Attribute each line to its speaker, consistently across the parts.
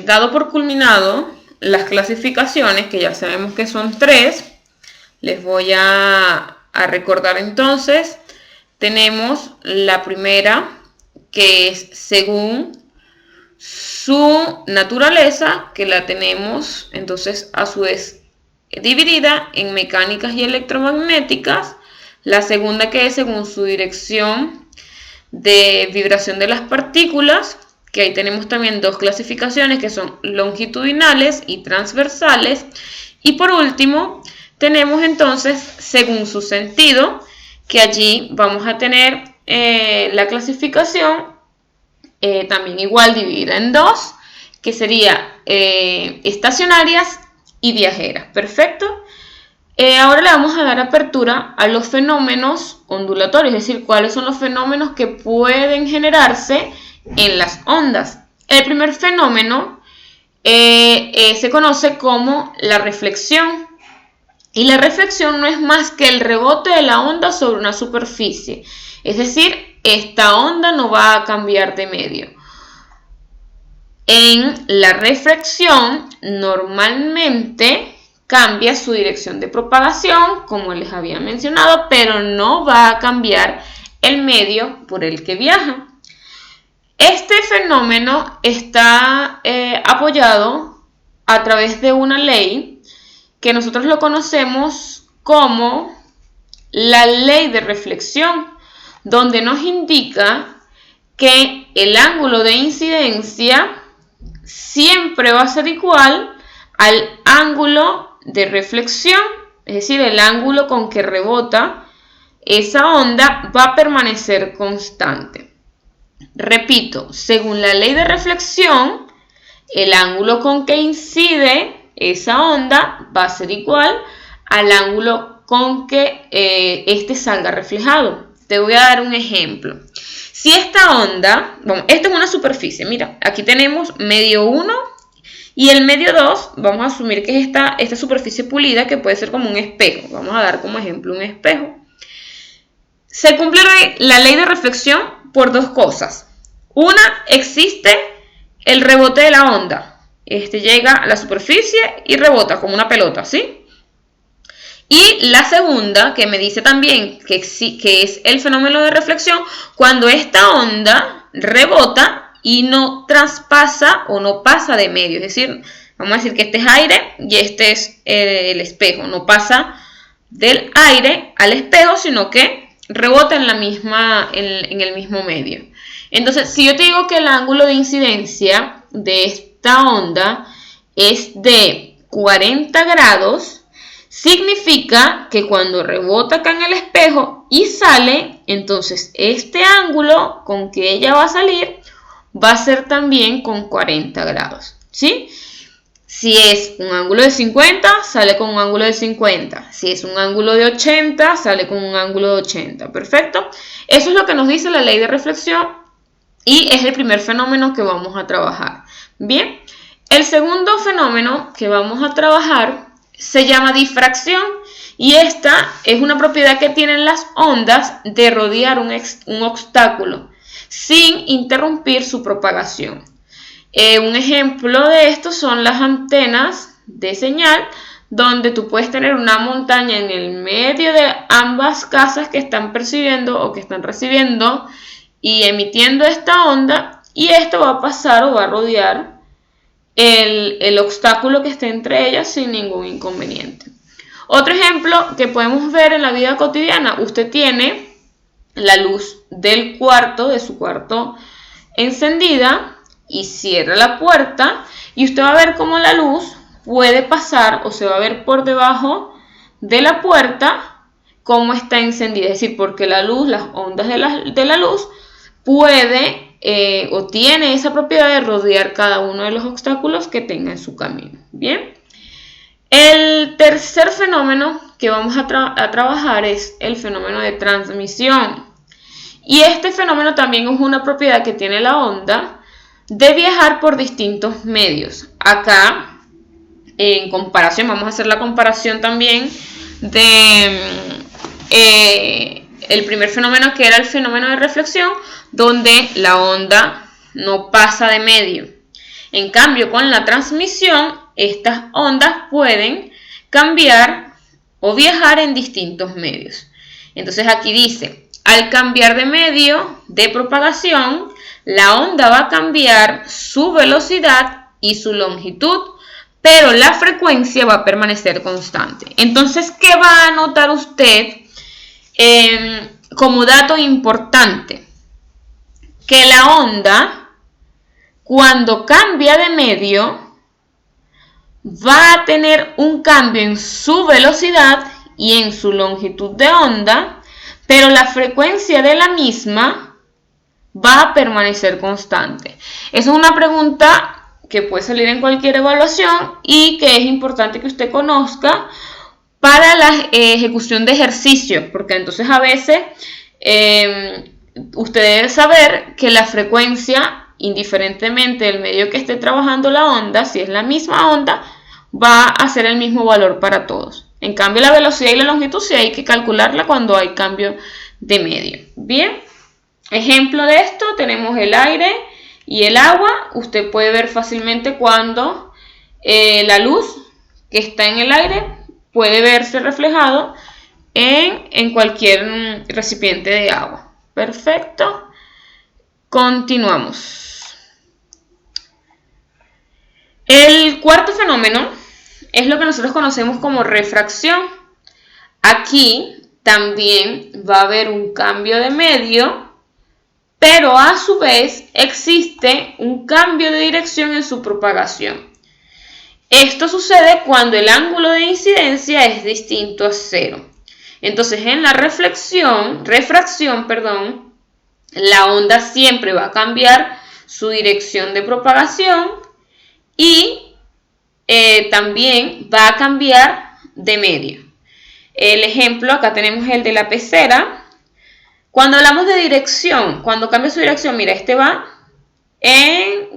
Speaker 1: dado por culminado las clasificaciones, que ya sabemos que son 3, les voy a recordar entonces. Tenemos la primera, que es según su naturaleza, que la tenemos entonces a su vez dividida en mecánicas y electromagnéticas. La segunda, que es según su dirección de vibración de las partículas, que ahí tenemos también 2 clasificaciones, que son longitudinales y transversales. Y por último tenemos entonces según su sentido, que allí vamos a tener la clasificación también igual dividida en 2, que sería estacionarias y viajeras. Perfecto. Ahora le vamos a dar apertura a los fenómenos ondulatorios, es decir, cuáles son los fenómenos que pueden generarse en las ondas. El primer fenómeno se conoce como la reflexión. Y la reflexión no es más que el rebote de la onda sobre una superficie. Es decir, esta onda no va a cambiar de medio. En la reflexión, normalmente cambia su dirección de propagación, como les había mencionado, pero no va a cambiar el medio por el que viaja. Este fenómeno está apoyado a través de una ley que nosotros lo conocemos como la ley de reflexión, donde nos indica que el ángulo de incidencia siempre va a ser igual al ángulo de reflexión, es decir, el ángulo con que rebota esa onda va a permanecer constante. Repito, según la ley de reflexión, el ángulo con que incide esa onda va a ser igual al ángulo con que este salga reflejado. Te voy a dar un ejemplo. Si esta onda, bueno, esta es una superficie, mira, aquí tenemos medio 1 y el medio 2, vamos a asumir que es esta superficie pulida, que puede ser como un espejo. Vamos a dar como ejemplo un espejo. Se cumple la ley de reflexión por 2 cosas. Una, existe el rebote de la onda. Llega a la superficie y rebota como una pelota, ¿sí? Y la segunda, que me dice también que es el fenómeno de reflexión, cuando esta onda rebota y no traspasa o no pasa de medio. Es decir, vamos a decir que este es aire y este es el espejo. No pasa del aire al espejo, sino que rebota en el mismo medio. Entonces, si yo te digo que el ángulo de incidencia de esta onda es de 40 grados, significa que cuando rebota acá en el espejo y sale, entonces este ángulo con que ella va a salir va a ser también con 40 grados, ¿sí? Si es un ángulo de 50, sale con un ángulo de 50. Si es un ángulo de 80, sale con un ángulo de 80. ¿Perfecto? Eso es lo que nos dice la ley de reflexión y es el primer fenómeno que vamos a trabajar. Bien, el segundo fenómeno que vamos a trabajar se llama difracción y esta es una propiedad que tienen las ondas de rodear un obstáculo sin interrumpir su propagación. Un ejemplo de esto son las antenas de señal, donde tú puedes tener una montaña en el medio de ambas casas que están percibiendo o que están recibiendo y emitiendo esta onda, y esto va a pasar o va a rodear el obstáculo que esté entre ellas sin ningún inconveniente. Otro ejemplo que podemos ver en la vida cotidiana: usted tiene la luz del cuarto, de su cuarto, encendida y cierra la puerta y usted va a ver cómo la luz puede pasar o se va a ver por debajo de la puerta cómo está encendida, es decir, porque la luz, las ondas de la luz puede o tiene esa propiedad de rodear cada uno de los obstáculos que tenga en su camino. Bien, el tercer fenómeno que vamos a trabajar es el fenómeno de transmisión, y este fenómeno también es una propiedad que tiene la onda de viajar por distintos medios. Acá, en comparación, vamos a hacer la comparación también de el primer fenómeno, que era el fenómeno de reflexión, donde la onda no pasa de medio. En cambio, con la transmisión, estas ondas pueden cambiar o viajar en distintos medios. Entonces aquí dice, al cambiar de medio de propagación, la onda va a cambiar su velocidad y su longitud, pero la frecuencia va a permanecer constante. Entonces, ¿qué va a notar usted como dato importante? Que la onda, cuando cambia de medio, va a tener un cambio en su velocidad y en su longitud de onda, pero la frecuencia de la misma va a permanecer constante. Esa es una pregunta que puede salir en cualquier evaluación y que es importante que usted conozca para la ejecución de ejercicios, porque entonces a veces usted debe saber que la frecuencia, indiferentemente del medio que esté trabajando la onda, si es la misma onda, va a ser el mismo valor para todos. En cambio, la velocidad y la longitud sí hay que calcularla cuando hay cambio de medio. Bien, ejemplo de esto, tenemos el aire y el agua. Usted puede ver fácilmente cuando la luz que está en el aire puede verse reflejado en cualquier recipiente de agua. Perfecto. Continuamos. El cuarto fenómeno es lo que nosotros conocemos como refracción. Aquí también va a haber un cambio de medio, pero a su vez existe un cambio de dirección en su propagación. Esto sucede cuando el ángulo de incidencia es distinto a 0. Entonces, en la refracción, la onda siempre va a cambiar su dirección de propagación y también va a cambiar de medio. El ejemplo, acá tenemos el de la pecera. Cuando hablamos de dirección, cuando cambia su dirección, mira, este va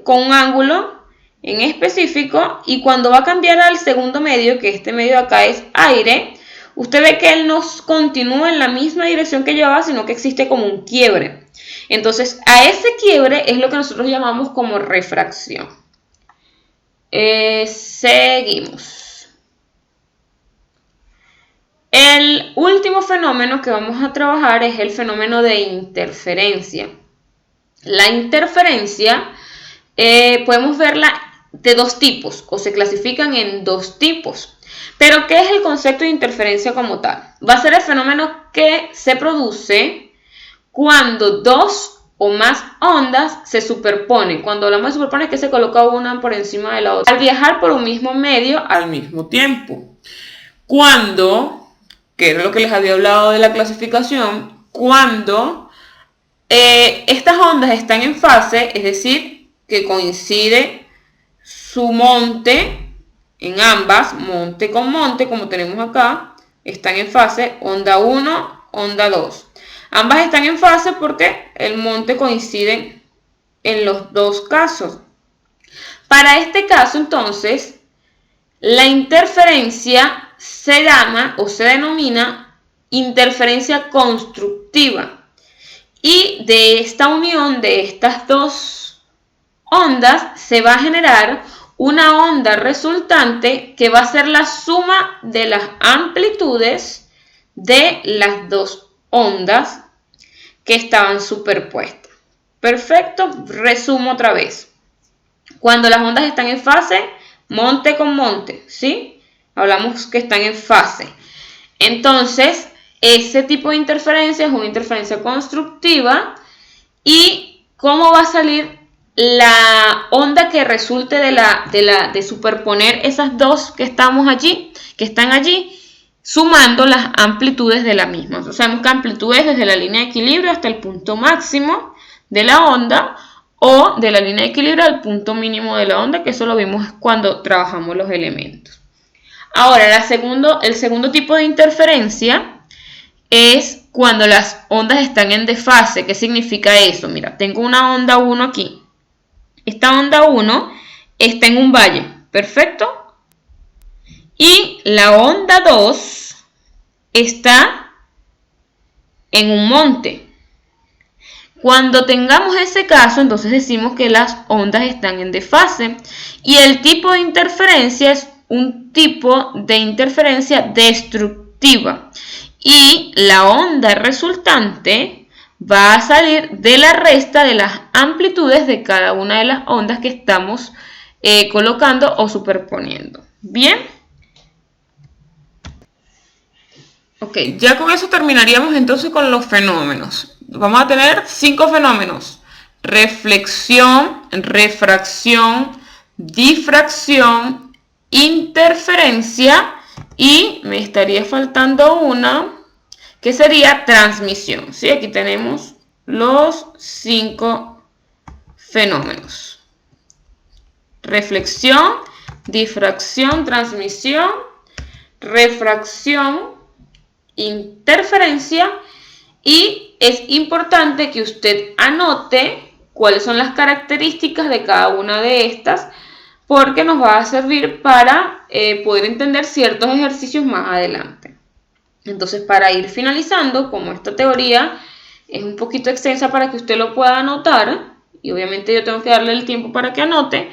Speaker 1: con un ángulo en específico, y cuando va a cambiar al segundo medio, que este medio de acá es aire, usted ve que él no continúa en la misma dirección que llevaba, sino que existe como un quiebre. Entonces, a ese quiebre es lo que nosotros llamamos como refracción. Seguimos. El último fenómeno que vamos a trabajar es el fenómeno de interferencia. La interferencia podemos verla de dos tipos, o se clasifican en dos tipos. Pero, ¿qué es el concepto de interferencia como tal? Va a ser el fenómeno que se produce cuando dos o más ondas se superponen. Cuando hablamos de superponer es que se coloca una por encima de la otra al viajar por un mismo medio al mismo tiempo. Cuando, que era lo que les había hablado de la clasificación, cuando estas ondas están en fase, es decir, que coincide su monte en ambas, monte con monte, como tenemos acá, están en fase, onda 1, onda 2. Ambas están en fase porque el monte coincide en los dos casos. Para este caso, entonces, la interferencia se llama o se denomina interferencia constructiva. Y de esta unión de estas dos ondas se va a generar una onda resultante que va a ser la suma de las amplitudes de las dos ondas que estaban superpuestas. Perfecto, resumo otra vez. Cuando las ondas están en fase, monte con monte, ¿sí? Hablamos que están en fase. Entonces, ese tipo de interferencia es una interferencia constructiva. ¿Y cómo va a salir la onda que resulte de superponer esas dos que están allí, sumando las amplitudes de la misma? Entonces, sabemos que amplitud es desde la línea de equilibrio hasta el punto máximo de la onda, o de la línea de equilibrio al punto mínimo de la onda, que eso lo vimos cuando trabajamos los elementos. Ahora, el segundo tipo de interferencia es cuando las ondas están en desfase. ¿Qué significa eso? Mira, tengo una onda 1 aquí. Esta onda 1 está en un valle, ¿perfecto? Y la onda 2 está en un monte. Cuando tengamos ese caso, entonces decimos que las ondas están en desfase. Y el tipo de interferencia es un tipo de interferencia destructiva. Y la onda resultante va a salir de la resta de las amplitudes de cada una de las ondas que estamos colocando o superponiendo. ¿Bien? Ok, ya con eso terminaríamos entonces con los fenómenos. Vamos a tener 5 fenómenos: reflexión, refracción, difracción, interferencia y me estaría faltando una que sería transmisión. ¿Sí? Aquí tenemos los 5 fenómenos: reflexión, difracción, transmisión, refracción, interferencia. Y es importante que usted anote cuáles son las características de cada una de estas, porque nos va a servir para poder entender ciertos ejercicios más adelante. Entonces, para ir finalizando, como esta teoría es un poquito extensa para que usted lo pueda anotar, y obviamente yo tengo que darle el tiempo para que anote,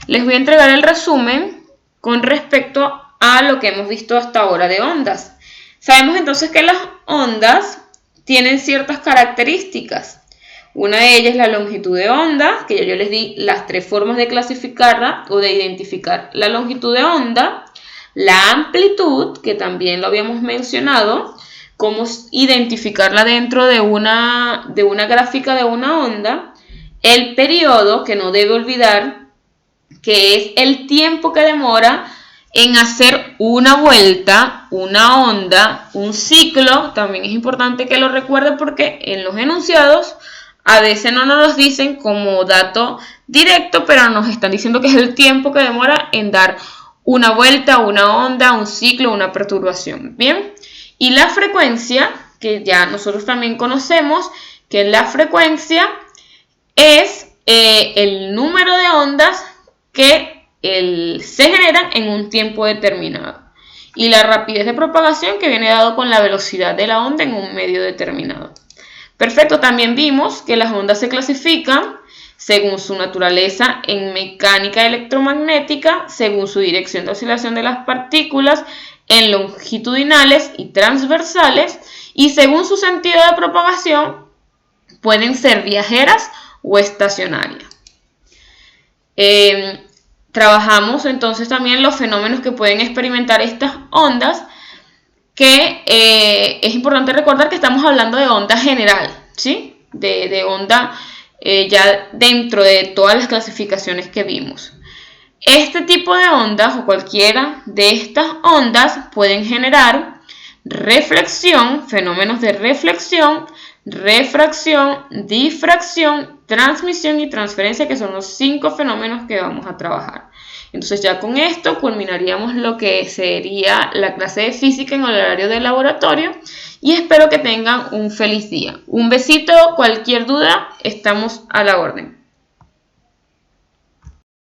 Speaker 1: les voy a entregar el resumen con respecto a lo que hemos visto hasta ahora de ondas. Sabemos entonces que las ondas tienen ciertas características. Una de ellas es la longitud de onda, que yo les di las 3 formas de clasificarla o de identificar la longitud de onda. La amplitud, que también lo habíamos mencionado, cómo identificarla dentro de una gráfica de una onda. El periodo, que no debe olvidar, que es el tiempo que demora en hacer una vuelta, una onda, un ciclo. También es importante que lo recuerde porque en los enunciados a veces no nos los dicen como dato directo, pero nos están diciendo que es el tiempo que demora en dar una vuelta, una onda, un ciclo, una perturbación. Bien, y la frecuencia, que ya nosotros también conocemos, que la frecuencia es el número de ondas que se generan en un tiempo determinado, y la rapidez de propagación, que viene dado con la velocidad de la onda en un medio determinado. Perfecto, también vimos que las ondas se clasifican según su naturaleza en mecánica electromagnética, según su dirección de oscilación de las partículas, en longitudinales y transversales, y según su sentido de propagación pueden ser viajeras o estacionarias. Trabajamos entonces también los fenómenos que pueden experimentar estas ondas, que es importante recordar que estamos hablando de onda general, ¿sí? De onda ya dentro de todas las clasificaciones que vimos. Este tipo de ondas o cualquiera de estas ondas pueden generar reflexión, fenómenos de reflexión, refracción, difracción, transmisión y transferencia, que son los 5 fenómenos que vamos a trabajar. Entonces ya con esto culminaríamos lo que sería la clase de física en el horario de laboratorio, y espero que tengan un feliz día. Un besito, cualquier duda, estamos a la orden.